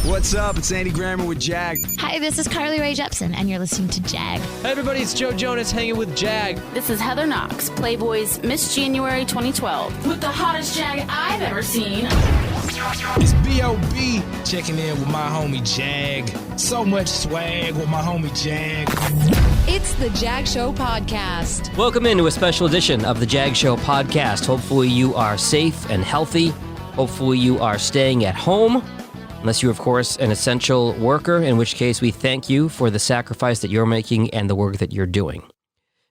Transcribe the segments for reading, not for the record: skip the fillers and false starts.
What's up? It's Andy Grammer with Jag. Hi, this is Carly Rae Jepsen, and you're listening to Jag. Hey everybody, it's Joe Jonas hanging with Jag. This is Heather Knox, Playboy's Miss January 2012. With the hottest Jag I've ever seen. It's B.O.B. checking in with my homie Jag. So much swag with my homie Jag. It's the Jag Show Podcast. Welcome into a special edition of the Jag Show Podcast. Hopefully you are safe and healthy. Hopefully you are staying at home. Unless you're, of course, an essential worker, in which case we thank you for the sacrifice that you're making and the work that you're doing.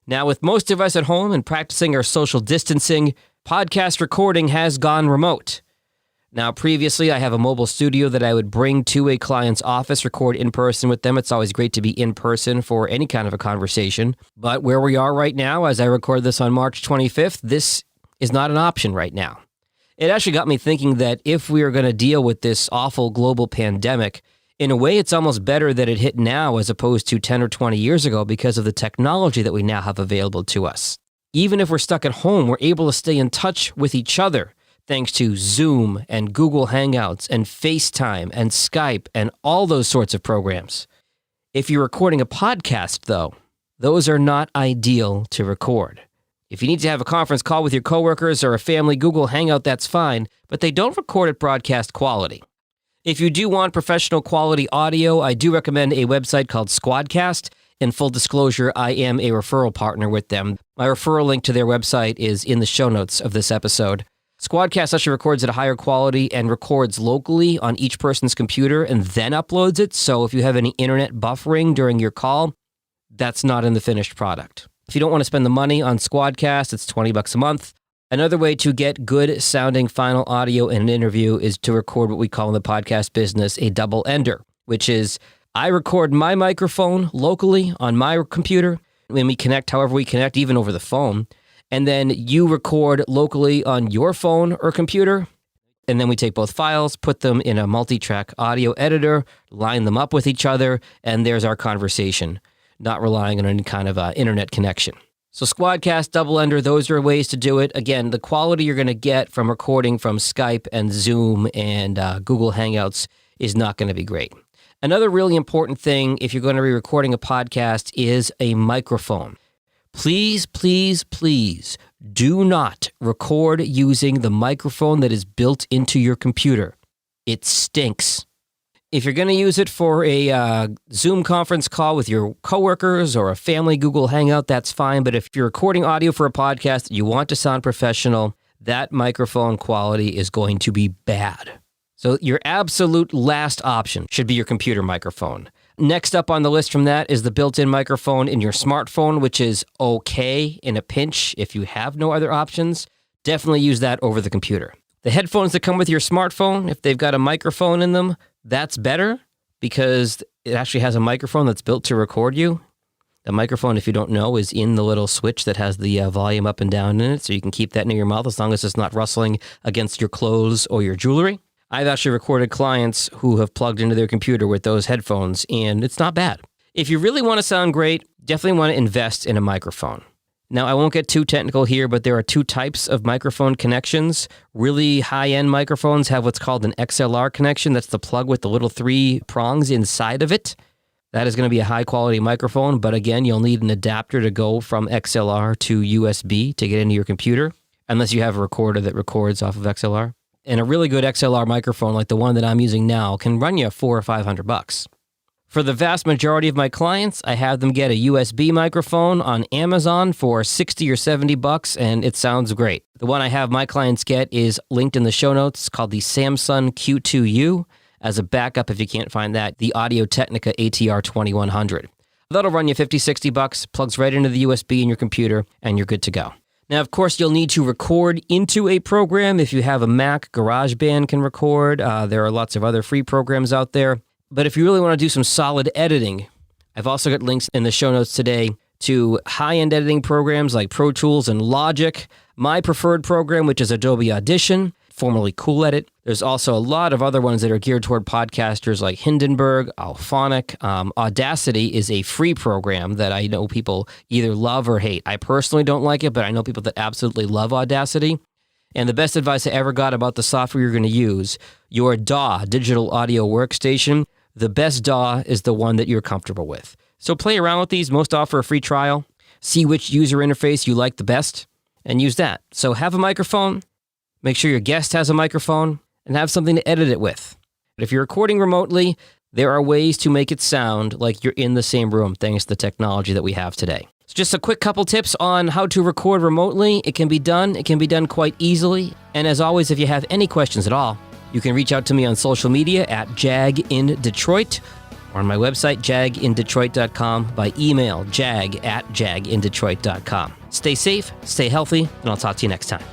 Now, with most of us at home and practicing our social distancing, podcast recording has gone remote. Now, previously, I have a mobile studio that I would bring to a client's office, record in person with them. It's always great to be in person for any kind of a conversation. But where we are right now, as I record this on March 25th, this is not an option right now. It actually got me thinking that if we are going to deal with this awful global pandemic, in a way, it's almost better that it hit now as opposed to 10 or 20 years ago because of the technology that we now have available to us. Even if we're stuck at home, we're able to stay in touch with each other thanks to Zoom and Google Hangouts and FaceTime and Skype and all those sorts of programs. If you're recording a podcast, though, those are not ideal to record. If you need to have a conference call with your coworkers or a family Google Hangout, that's fine, but they don't record at broadcast quality. If you do want professional quality audio, I do recommend a website called Squadcast. In full disclosure, I am a referral partner with them. My referral link to their website is in the show notes of this episode. Squadcast actually records at a higher quality and records locally on each person's computer and then uploads it. So if you have any internet buffering during your call, that's not in the finished product. If you don't want to spend the money on Squadcast, it's $20 a month. Another way to get good sounding final audio in an interview is to record what we call in the podcast business a double ender, which is I record my microphone locally on my computer when we connect, however we connect, even over the phone. And then you record locally on your phone or computer. And then we take both files, put them in a multi-track audio editor, line them up with each other, and there's our conversation, not relying on any kind of internet connection. So Squadcast, Double Ender, those are ways to do it. Again, the quality you're going to get from recording from Skype and Zoom and Google Hangouts is not going to be great. Another really important thing if you're going to be recording a podcast is a microphone. Please, please, please do not record using the microphone that is built into your computer. It stinks. If you're going to use it for a Zoom conference call with your coworkers or a family Google Hangout, that's fine. But if you're recording audio for a podcast, you want to sound professional, that microphone quality is going to be bad. So your absolute last option should be your computer microphone. Next up on the list from that is the built-in microphone in your smartphone, which is okay in a pinch if you have no other options. Definitely use that over the computer. The headphones that come with your smartphone, if they've got a microphone in them, that's better because it actually has a microphone that's built to record you. The microphone, if you don't know, is in the little switch that has the volume up and down in it, so you can keep that near your mouth as long as it's not rustling against your clothes or your jewelry. I've actually recorded clients who have plugged into their computer with those headphones, and it's not bad. If you really want to sound great, definitely want to invest in a microphone. Now, I won't get too technical here, but there are two types of microphone connections. Really high-end microphones have what's called an XLR connection. That's the plug with the little 3 prongs inside of it. That is going to be a high-quality microphone, but again, you'll need an adapter to go from XLR to USB to get into your computer, unless you have a recorder that records off of XLR. And a really good XLR microphone, like the one that I'm using now, can run you $400 or $500. For the vast majority of my clients, I have them get a USB microphone on Amazon for $60 or $70, and it sounds great. The one I have my clients get is linked in the show notes. It's called the Samsung Q2U. As a backup, if you can't find that, the Audio-Technica ATR 2100. That'll run you $50, $60, plugs right into the USB in your computer, and you're good to go. Now, of course, you'll need to record into a program. If you have a Mac, GarageBand can record. There are lots of other free programs out there. But if you really want to do some solid editing, I've also got links in the show notes today to high-end editing programs like Pro Tools and Logic, my preferred program, which is Adobe Audition, formerly Cool Edit. There's also a lot of other ones that are geared toward podcasters like Hindenburg, Alphonic. Audacity is a free program that I know people either love or hate. I personally don't like it, but I know people that absolutely love Audacity. And the best advice I ever got about the software you're going to use your DAW, digital audio workstation. The best DAW is the one that you're comfortable with. So play around with these. Most offer a free trial. See which user interface you like the best and use that. So have a microphone, make sure your guest has a microphone, and have something to edit it with. If you're recording remotely, there are ways to make it sound like you're in the same room thanks to the technology that we have today. So just a quick couple tips on how to record remotely. It can be done. It can be done quite easily. And as always, if you have any questions at all, you can reach out to me on social media at JagInDetroit or on my website, jagindetroit.com, by email, jag@jagindetroit.com. Stay safe, stay healthy, and I'll talk to you next time.